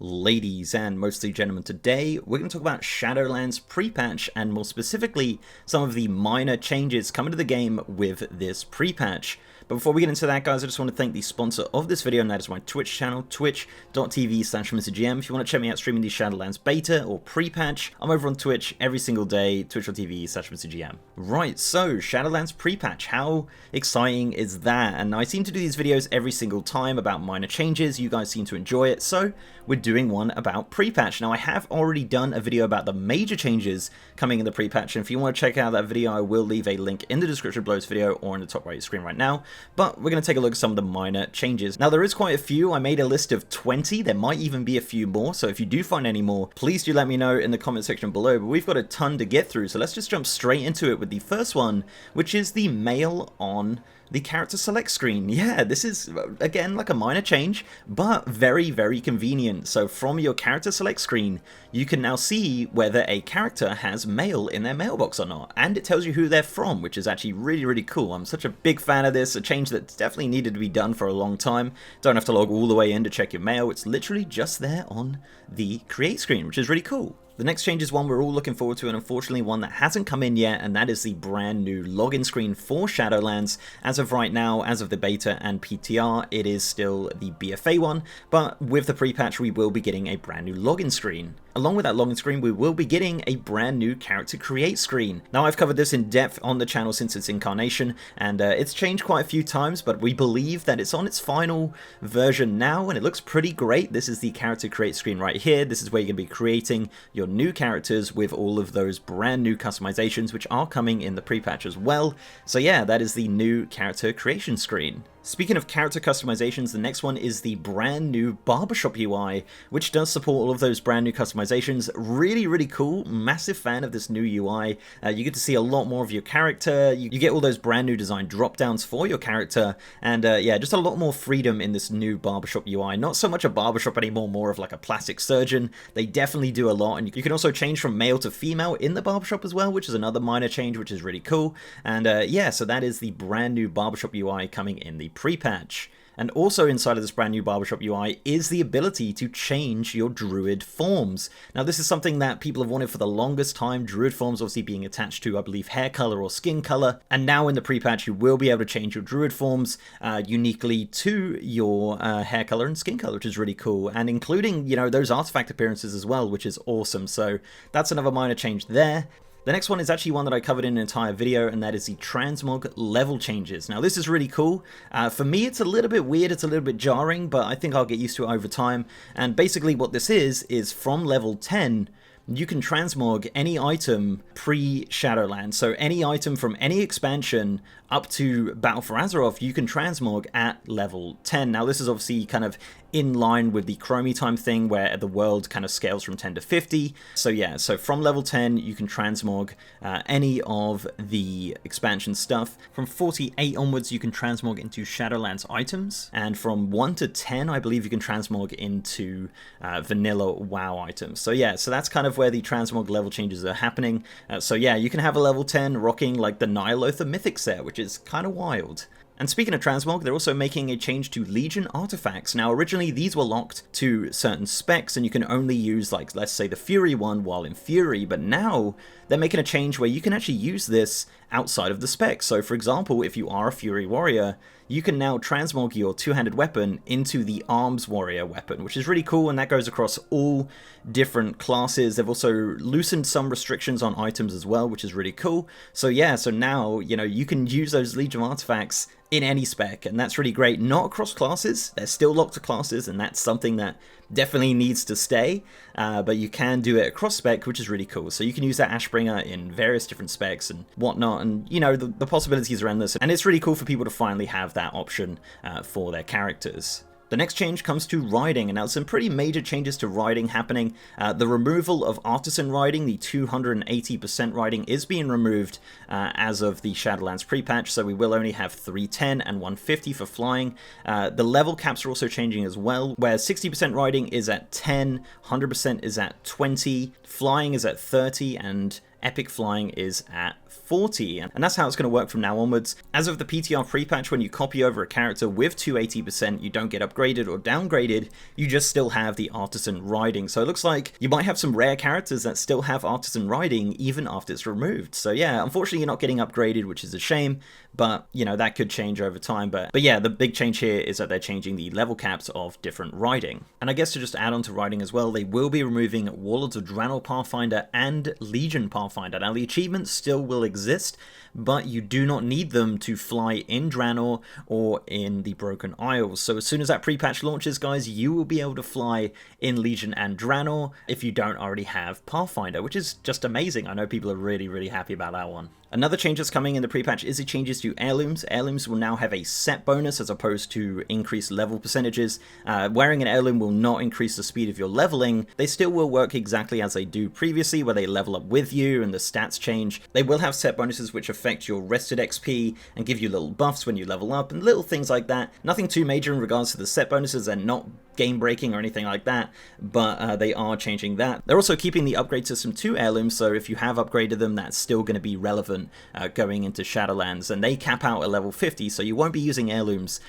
ladies and mostly gentlemen. Today we're going to talk about Shadowlands pre-patch and more specifically some of the minor changes coming to the game with this pre-patch. But before we get into that, guys, I just want to thank the sponsor of this video, and that is my Twitch channel, twitch.tv/MrGM. If you want to check me out streaming the Shadowlands beta or pre-patch, I'm over on Twitch every single day, twitch.tv/MrGM. Right, so Shadowlands pre-patch, how exciting is that? And I seem to do these videos every single time about minor changes. You guys seem to enjoy it, so we're doing one about pre-patch. Now, I have already done a video about the major changes coming in the pre-patch, and if you want to check out that video, I will leave a link in the description below this video or in the top right of your screen right now. But we're going to take a look at some of the minor changes. Now, there is quite a few. I made a list of 20. There might even be a few more, so if you do find any more, please do let me know in the comment section below. But we've got a ton to get through, so let's just jump straight into it with the first one, which is the mail on the character select screen. Yeah, this is, again, like a minor change, but very, very convenient. So from your character select screen, you can now see whether a character has mail in their mailbox or not, and it tells you who they're from, which is actually really, really cool. I'm such a big fan of this, a change that definitely needed to be done for a long time. Don't have to log all the way in to check your mail. It's literally just there on the create screen, which is really cool. The next change is one we're all looking forward to, and unfortunately one that hasn't come in yet, and that is the brand new login screen for Shadowlands. As of right now, as of the beta and PTR, it is still the BFA one, but with the pre-patch we will be getting a brand new login screen. Along with that login screen, we will be getting a brand new character create screen. Now, I've covered this in depth on the channel since its incarnation, and it's changed quite a few times, but we believe that it's on its final version now, and it looks pretty great. This is the character create screen right here. This is where you're going to be creating your new characters with all of those brand new customizations, which are coming in the pre-patch as well. So yeah, that is the new character creation screen. Speaking of character customizations, the next one is the brand new Barbershop UI, which does support all of those brand new customizations. Really, really cool. Massive fan of this new UI. You get to see a lot more of your character. You get all those brand new design drop downs for your character. And yeah, just a lot more freedom in this new Barbershop UI. Not so much a barbershop anymore, more of like a plastic surgeon. They definitely do a lot. And you can also change from male to female in the Barbershop as well, which is another minor change, which is really cool. And yeah, so that is the brand new Barbershop UI coming in the pre-patch. And also inside of this brand new Barbershop UI is the ability to change your Druid forms. Now, this is something that people have wanted for the longest time. Druid forms obviously being attached to, I believe, hair color or skin color. And now in the pre-patch, you will be able to change your Druid forms uniquely to your hair color and skin color, which is really cool. And including, you know, those artifact appearances as well, which is awesome. So that's another minor change there. The next one is actually one that I covered in an entire video, and that is the Transmog level changes. Now, this is really cool. For me, it's a little bit weird, it's a little bit jarring, but I think I'll get used to it over time. And basically what this is from level 10, you can transmog any item pre-Shadowlands. So any item from any expansion up to Battle for Azeroth, you can transmog at level 10. Now, this is obviously kind of in line with the Chromie time thing where the world kind of scales from 10 to 50. So yeah, so from level 10, you can transmog any of the expansion stuff. From 48 onwards, you can transmog into Shadowlands items. And from 1 to 10, I believe you can transmog into vanilla WoW items. So yeah, so that's kind of where the transmog level changes are happening. So yeah, you can have a level 10 rocking like the Nylothar Mythic set, which is kind of wild. And speaking of Transmog, they're also making a change to Legion artifacts. Now, originally these were locked to certain specs, and you can only use, like, let's say the Fury one while in Fury, but now they're making a change where you can actually use this outside of the specs. So, for example, if you are a Fury warrior, you can now transmog your two-handed weapon into the Arms Warrior weapon, which is really cool, and that goes across all different classes. They've also loosened some restrictions on items as well, which is really cool. So yeah, so now, you know, you can use those Legion artifacts in any spec, and that's really great. Not across classes, they're still locked to classes, and that's something that definitely needs to stay, but you can do it across spec, which is really cool. So you can use that Ashbringer in various different specs and whatnot, and you know, the possibilities are endless, and it's really cool for people to finally have that option for their characters. The next change comes to riding, and now some pretty major changes to riding happening. The removal of artisan riding, the 280% riding, is being removed as of the Shadowlands pre-patch, so we will only have 310 and 150 for flying. The level caps are also changing as well, where 60% riding is at 10, 100% is at 20, flying is at 30, and epic flying is at 40, and that's how it's going to work from now onwards. As of the PTR pre-patch, when you copy over a character with 280%, you don't get upgraded or downgraded, you just still have the artisan riding. So it looks like you might have some rare characters that still have artisan riding even after it's removed. So yeah, unfortunately you're not getting upgraded, which is a shame, but you know, that could change over time. But yeah, the big change here is that they're changing the level caps of different riding. And I guess to just add on to riding as well, they will be removing Warlords of Draenor Pathfinder and Legion Pathfinder. Now the achievements still will exist, but you do not need them to fly in Draenor or in the Broken Isles. So as soon as that pre-patch launches, guys, you will be able to fly in Legion and Draenor if you don't already have Pathfinder, which is just amazing. I know people are really happy about that one. Another change that's coming in the pre-patch is the changes to heirlooms. Heirlooms will now have a set bonus as opposed to increased level percentages. Wearing an heirloom will not increase the speed of your leveling. They still will work exactly as they do previously, where they level up with you and the stats change. They will have set bonuses which affect your rested XP and give you little buffs when you level up and little things like that. Nothing too major in regards to the set bonuses. They're not game breaking or anything like that, but they are changing that. They're also keeping the upgrade system to heirlooms, so if you have upgraded them, that's still going to be relevant going into Shadowlands, and they cap out at level 50, so you won't be using heirlooms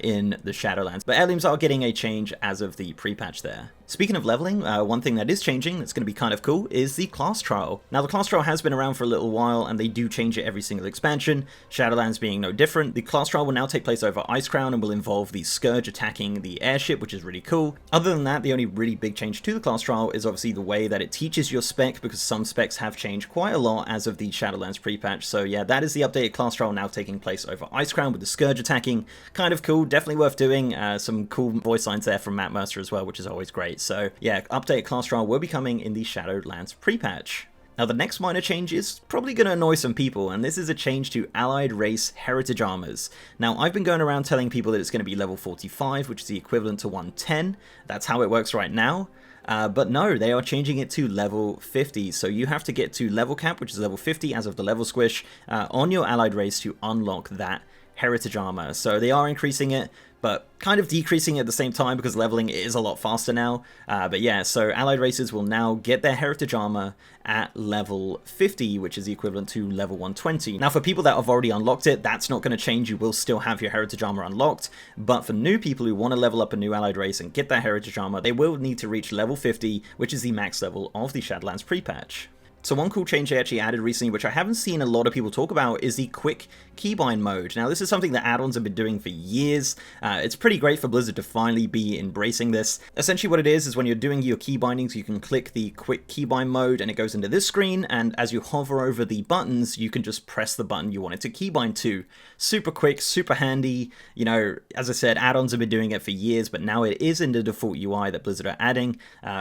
in the Shadowlands, but heirlooms are getting a change as of the pre-patch there. Speaking of leveling, one thing that is changing that's going to be kind of cool is the class trial. Now the class trial has been around for a little while and they do change it every single expansion, Shadowlands being no different. The class trial will now take place over Icecrown and will involve the Scourge attacking the airship, which is really cool. Other than that, the only really big change to the class trial is obviously the way that it teaches your spec, because some specs have changed quite a lot as of the Shadowlands pre-patch. So yeah, that is the updated class trial now taking place over Icecrown with the Scourge attacking. Kind of cool, definitely worth doing. Some cool voice lines there from Matt Mercer as well, which is always great. So yeah, update class trial will be coming in the Shadowlands pre-patch. Now the next minor change is probably going to annoy some people, and this is a change to Allied Race Heritage Armors. Now I've been going around telling people that it's going to be level 45, which is the equivalent to 110. That's how it works right now. But no, they are changing it to level 50, so you have to get to level cap, which is level 50 as of the level squish, on your allied race to unlock that heritage armor. So they are increasing it, but kind of decreasing it at the same time because leveling is a lot faster now. But yeah, so allied races will now get their heritage armor at level 50, which is the equivalent to level 120. Now for people that have already unlocked it, that's not going to change. You will still have your heritage armor unlocked, but for new people who want to level up a new allied race and get that heritage armor, they will need to reach level 50, which is the max level of the Shadowlands pre-patch. So one cool change they actually added recently, which I haven't seen a lot of people talk about, is the quick keybind mode. Now this is something that Addons have been doing for years. It's pretty great for Blizzard to finally be embracing this. Essentially what it is when you're doing your key bindings, you can click the quick keybind mode and it goes into this screen, and as you hover over the buttons, you can just press the button you want it to keybind to. Super quick, super handy. You know, as I said, Addons have been doing it for years, but now it is in the default UI that Blizzard are adding.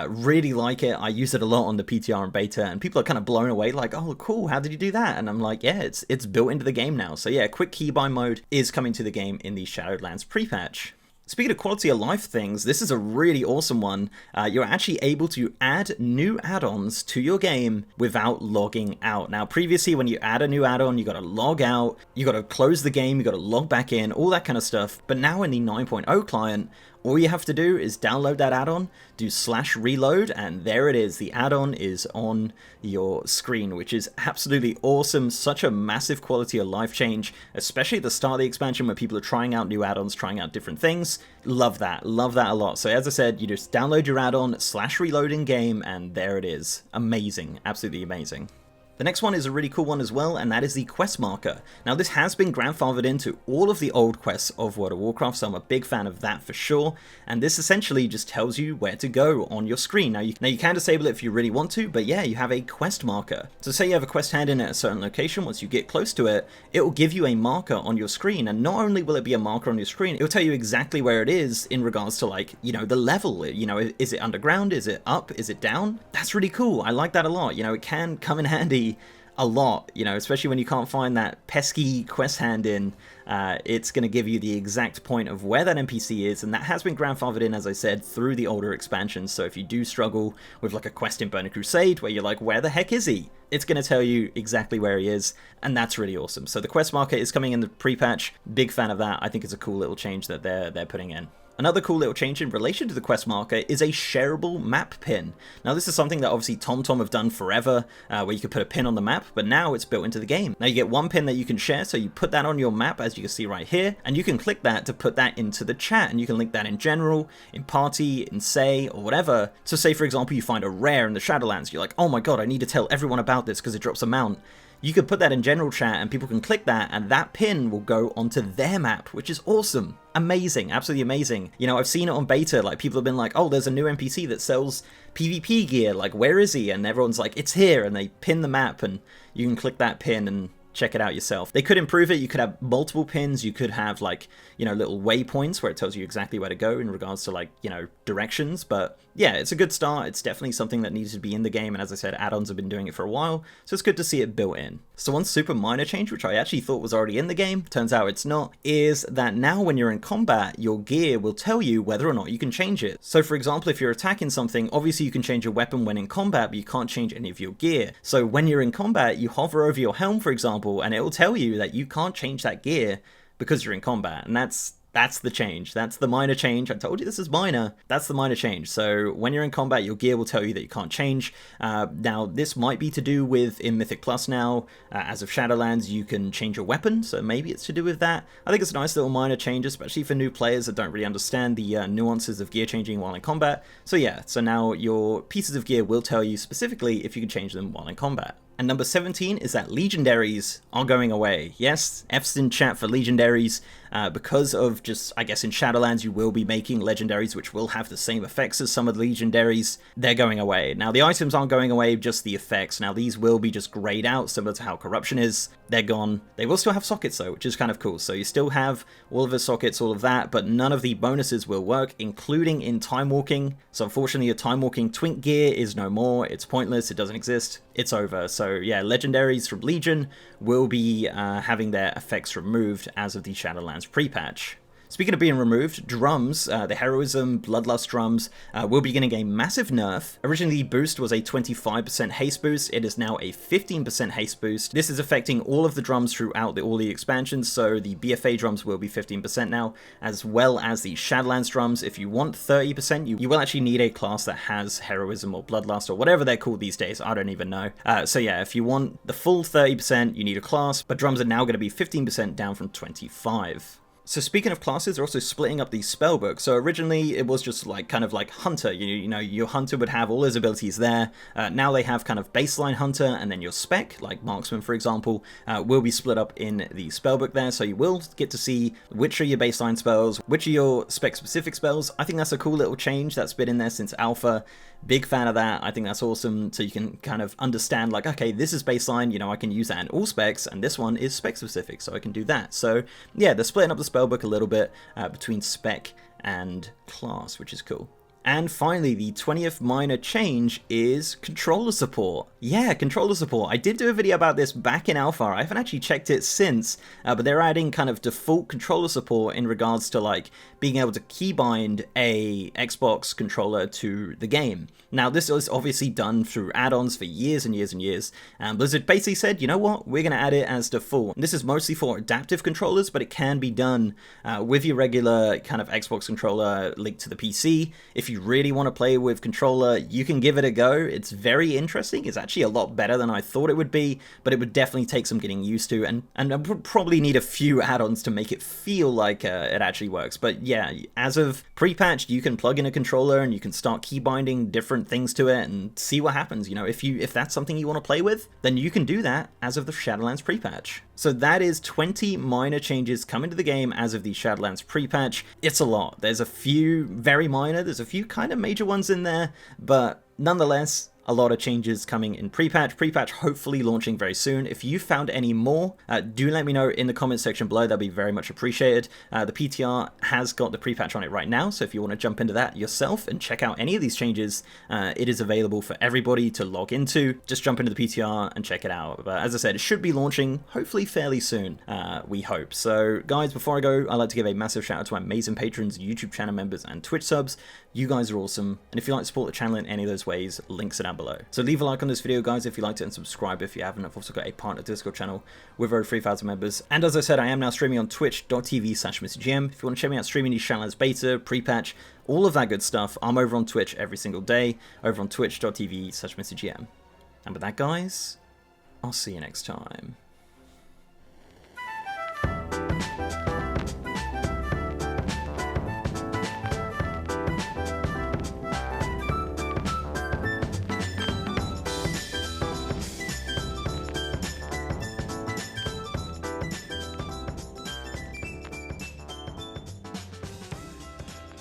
Really like it. I use it a lot on the PTR and beta, and people are kind of blown away, like, oh cool, how did you do that? And I'm like, yeah, it's built into the game now. So yeah, quick keybind mode is coming to the game in the Shadowlands pre-patch. Speaking of quality of life things, this is a really awesome one. You're actually able to add new add-ons to your game without logging out. Now previously when you add a new add-on, you gotta log out, you gotta close the game, you gotta log back in, all that kind of stuff. But now in the 9.0 client, all you have to do is download that add-on, do /reload, and there it is. The add-on is on your screen, which is absolutely awesome. Such a massive quality of life change, especially at the start of the expansion when people are trying out new add-ons, trying out different things. Love that a lot. So as I said, you just download your add-on, /reload in game, and there it is. Amazing, absolutely amazing. The next one is a really cool one as well, and that is the quest marker. Now this has been grandfathered into all of the old quests of World of Warcraft, so I'm a big fan of that for sure, and this essentially just tells you where to go on your screen. Now you can disable it if you really want to, but yeah, you have a quest marker. So say you have a quest hand in at a certain location, once you get close to it, it will give you a marker on your screen, and not only will it be a marker on your screen, it will tell you exactly where it is in regards to, like, you know, the level. You know, is it underground, is it up, is it down? That's really cool. I like that a lot. You know, it can come in handy a lot, you know, especially when you can't find that pesky quest hand in. It's going to give you the exact point of where that NPC is, and that has been grandfathered in, as I said, through the older expansions. So if you do struggle with like a quest in Burning Crusade where you're like, where the heck is he? It's going to tell you exactly where he is, and that's really awesome. So the quest marker is coming in the pre-patch. Big fan of that. I think it's a cool little change that they're putting in. Another cool little change in relation to the quest marker is a shareable map pin. Now this is something that obviously TomTom have done forever, where you could put a pin on the map, but now it's built into the game. Now you get one pin that you can share, so you put that on your map, as you can see right here, and you can click that to put that into the chat, and you can link that in general, in party, in say, or whatever. So say for example you find a rare in the Shadowlands, you're like, oh my god, I need to tell everyone about this because it drops a mount. You could put that in general chat and people can click that and that pin will go onto their map, which is awesome. Amazing, absolutely amazing. You know, I've seen it on beta, like people have been like, oh, there's a new NPC that sells PvP gear, like where is he? And everyone's like, it's here, and they pin the map and you can click that pin and check it out yourself. They could improve it. You could have multiple pins. You could have like, you know, little waypoints where it tells you exactly where to go in regards to like, you know, directions. But yeah, it's a good start. It's definitely something that needs to be in the game. And as I said, add-ons have been doing it for a while. So it's good to see it built in. So one super minor change, which I actually thought was already in the game, turns out it's not, is that now when you're in combat, your gear will tell you whether or not you can change it. So for example, if you're attacking something, obviously you can change your weapon when in combat, but you can't change any of your gear. So when you're in combat, you hover over your helm, for example, and it will tell you that you can't change that gear because you're in combat. And that's the change. That's the minor change. I told you this is minor. That's the minor change. So when you're in combat, your gear will tell you that you can't change. Now, this might be to do with in Mythic Plus now. As of Shadowlands, you can change your weapon, so maybe it's to do with that. I think it's a nice little minor change, especially for new players that don't really understand the nuances of gear changing while in combat. So yeah, so now your pieces of gear will tell you specifically if you can change them while in combat. And number 17 is that legendaries are going away. Yes, F's in chat for legendaries. Because of just, I guess in Shadowlands you will be making legendaries which will have the same effects as some of the legendaries. They're going away. Now the items aren't going away, just the effects. Now these will be just grayed out, similar to how corruption is. They're gone. They will still have sockets though, which is kind of cool. So you still have all of the sockets, all of that, but none of the bonuses will work, including in time walking. So unfortunately your time walking twink gear is no more. It's pointless. It doesn't exist. It's over. So yeah, legendaries from Legion will be having their effects removed as of the Shadowlands pre-patch. Speaking of being removed, drums, the Heroism, Bloodlust drums, will be getting a massive nerf. Originally, the boost was a 25% haste boost. It is now a 15% haste boost. This is affecting all of the drums throughout all the expansions, so the BFA drums will be 15% now, as well as the Shadowlands drums. If you want 30%, you will actually need a class that has Heroism or Bloodlust or whatever they're called these days. I don't even know. So yeah, if you want the full 30%, you need a class, but drums are now going to be 15% down from 25%. So speaking of classes, they're also splitting up the spellbook. So originally it was just like kind of like Hunter. You know, your Hunter would have all his abilities there. Now they have kind of baseline Hunter, and then your spec, like Marksman for example, will be split up in the spellbook there. So you will get to see which are your baseline spells, which are your spec specific spells. I think that's a cool little change that's been in there since alpha. Big fan of that. I think that's awesome. So you can kind of understand like, okay, this is baseline, you know, I can use that in all specs, and this one is spec specific, so I can do that. So yeah, they're splitting up the spellbook a little bit between spec and class, which is cool. And finally, the 20th minor change is controller support. Yeah, controller support. I did do a video about this back in alpha. I haven't actually checked it since, but they're adding kind of default controller support in regards to like being able to keybind a Xbox controller to the game. Now, this was obviously done through add-ons for years and years and years. And Blizzard basically said, you know what, we're going to add it as default. This is mostly for adaptive controllers, but it can be done with your regular kind of Xbox controller linked to the PC. If you really want to play with controller, you can give it a go. It's very interesting. It's actually a lot better than I thought it would be, but it would definitely take some getting used to, and I would probably need a few add-ons to make it feel like it actually works. But yeah, as of pre-patch, you can plug in a controller and you can start keybinding different things to it and see what happens. You know, if that's something you want to play with, then you can do that as of the Shadowlands pre-patch. So that is 20 minor changes coming to the game as of the Shadowlands pre-patch. It's a lot. There's a few very minor, there's a few kind of major ones in there, but nonetheless, a lot of changes coming in pre-patch. Pre-patch hopefully launching very soon. If you found any more, do let me know in the comment section below. That'd be very much appreciated. The PTR has got the pre-patch on it right now, so if you want to jump into that yourself and check out any of these changes, it is available for everybody to log into. Just jump into the PTR and check it out. But as I said, it should be launching hopefully fairly soon, we hope. So guys, before I go, I'd like to give a massive shout out to my amazing patrons, YouTube channel members, and Twitch subs. You guys are awesome, and if you'd like to support the channel in any of those ways, links are down below. below. So leave a like on this video, guys, if you liked it, and subscribe if you haven't. I've also got a partner Discord channel with over 3,000 members. And as I said, I am now streaming on twitch.tv/MrGM. If you want to check me out streaming the Shadowlands beta, pre-patch, all of that good stuff, I'm over on Twitch every single day, over on twitch.tv/MrGM. And with that, guys, I'll see you next time.